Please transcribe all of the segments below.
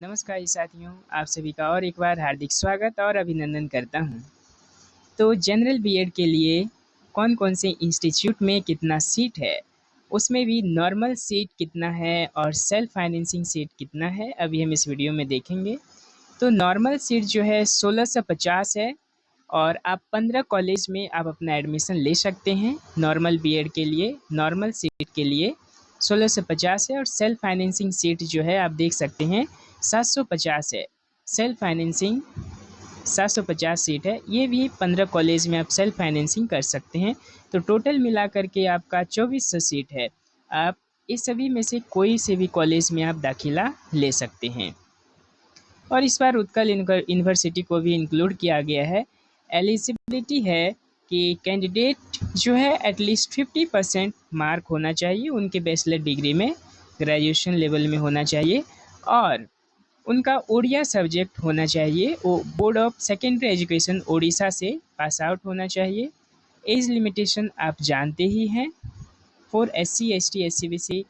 नमस्कार साथियों, आप सभी का और एक बार हार्दिक स्वागत और अभिनंदन करता हूं। तो जनरल बीएड के लिए कौन कौन से इंस्टीट्यूट में कितना सीट है, उसमें भी नॉर्मल सीट कितना है और सेल्फ फाइनेंसिंग सीट कितना है, अभी हम इस वीडियो में देखेंगे। तो नॉर्मल सीट जो है 1650 है और आप 15 कॉलेज में आप अपना एडमिशन ले सकते हैं। नॉर्मल बीएड के लिए नॉर्मल सीट के लिए 1650 है और सेल्फ फाइनेंसिंग सीट जो है आप देख सकते हैं 750 है। सेल्फ फाइनेंसिंग 750 सीट है। ये भी 15 कॉलेज में आप सेल्फ फाइनेंसिंग कर सकते हैं। तो टोटल मिला करके आपका 2400 सीट है। आप इस सभी में से कोई से भी कॉलेज में आप दाखिला ले सकते हैं। और इस बार उत्कल यूनिवर्सिटी को भी इंक्लूड किया गया है। एलिजिबिलिटी है कि कैंडिडेट जो है एटलीस्ट 50% मार्क होना चाहिए, उनके बैचलर डिग्री में ग्रेजुएशन लेवल में होना चाहिए और उनका ओडिया सब्जेक्ट होना चाहिए। वो board of secondary education Odisha से पास आउट होना चाहिए। एज लिमिटेशन आप जानते ही हैं। For SC ST SCBC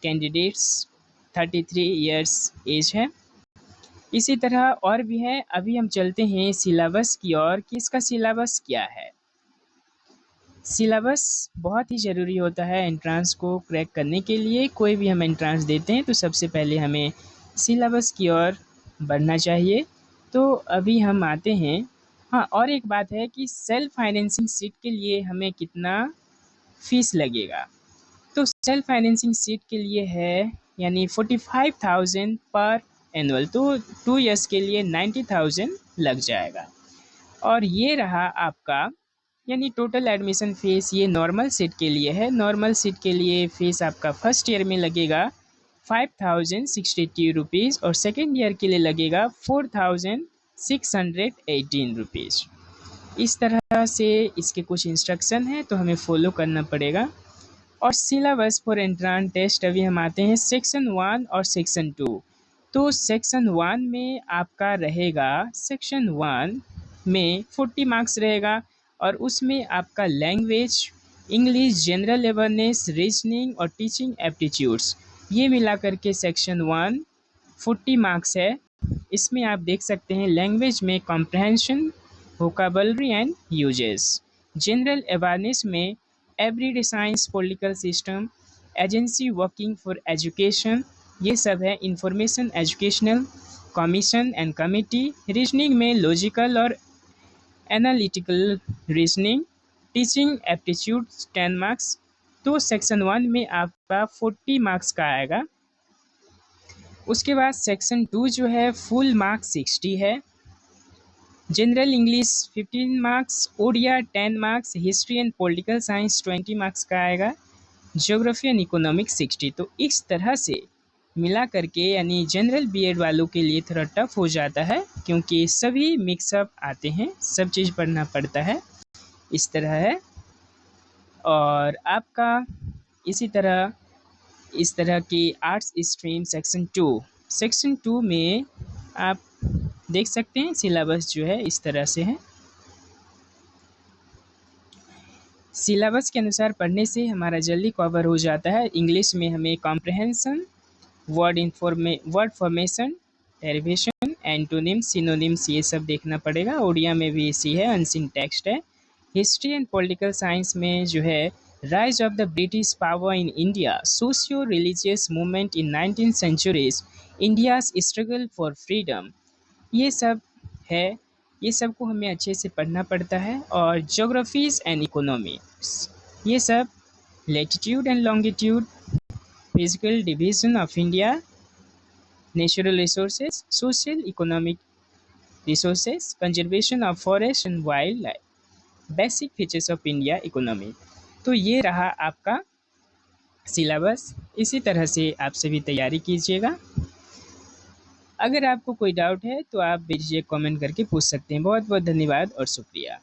candidates 33 years age है। इसी तरह और भी है। अभी हम चलते हैं सिलेबस की ओर कि इसका सिलेबस क्या है। सिलेबस बहुत ही ज़रूरी होता है एंट्रांस को क्रैक करने के लिए। कोई भी हम एंट्रांस देते हैं तो सबसे पहले हमें सिलेबस की ओर बढ़ना चाहिए। तो अभी हम आते हैं। हाँ, और एक बात है कि सेल्फ फाइनेंसिंग सीट के लिए हमें कितना फ़ीस लगेगा। तो सेल्फ फाइनेंसिंग सीट के लिए है यानी 45,000 पर एनुअल। तो 2 ईयर्स के लिए 90,000 लग जाएगा। और ये रहा आपका यानी टोटल एडमिशन फ़ीस। ये नॉर्मल सीट के लिए है। नॉर्मल सीट के लिए फ़ीस आपका फर्स्ट ईयर में लगेगा 5,062 रुपीज़ और सेकेंड ईयर के लिए लगेगा 4,618 रुपीज़। इस तरह से इसके कुछ इंस्ट्रक्शन है तो हमें फॉलो करना पड़ेगा। और सिलेबस फॉर एंट्रांस टेस्ट अभी हम आते हैं सेक्शन 1 और सेक्शन 2। तो सेक्शन 1 में आपका रहेगा, सेक्शन 1 में 40 मार्क्स रहेगा और उसमें आपका language, English, general awareness, reasoning और टीचिंग एप्टीट्यूड्स, ये मिला करके सेक्शन 1 40 मार्क्स है। इसमें आप देख सकते हैं लैंग्वेज में comprehension, vocabulary and uses, general awareness में everyday science, political system, agency working for education, ये सब है। Information educational, commission and committee, reasoning में लॉजिकल और analytical reasoning, teaching aptitude 10 marks. तो सेक्शन 1 में आपका 40 मार्क्स का आएगा। उसके बाद सेक्शन 2 जो है फुल मार्क्स 60 है। General English 15 marks, Odia 10 marks, history and political science 20 marks का आएगा, ज्योग्राफी एंड इकोनॉमिक्स 60। तो इस तरह से मिला करके यानी जनरल बीएड वालों के लिए थोड़ा टफ हो जाता है क्योंकि सभी मिक्सअप आते हैं, सब चीज़ पढ़ना पड़ता है। इस तरह है। और आपका इस तरह की आर्ट्स स्ट्रीम सेक्शन 2 में आप देख सकते हैं सिलेबस जो है इस तरह से है। सिलेबस के अनुसार पढ़ने से हमारा जल्दी कवर हो जाता है। इंग्लिश में हमें comprehension, word formation, derivation, antonyms, synonyms, ये सब देखना पड़ेगा। ओडिया में भी इसी है, अनसीन टेक्स्ट है। हिस्ट्री एंड पॉलिटिकल साइंस में जो है rise of the British power in India, socio religious movement in 19th centuries, India's struggle for freedom, ये सब है। ये सब को हमें अच्छे से पढ़ना पड़ता है। और ज्योग्राफीज एंड इकोनॉमिक्स, ये सब latitude and longitude, physical division of India, natural resources, social economic resources, conservation of forest and wild life, basic features of India economy. तो ये रहा आपका सिलेबस। इसी तरह से आप सभी तैयारी कीजिएगा। अगर आपको कोई डाउट है तो आप बेझिझक कमेंट करके पूछ सकते हैं। बहुत बहुत धन्यवाद और शुक्रिया।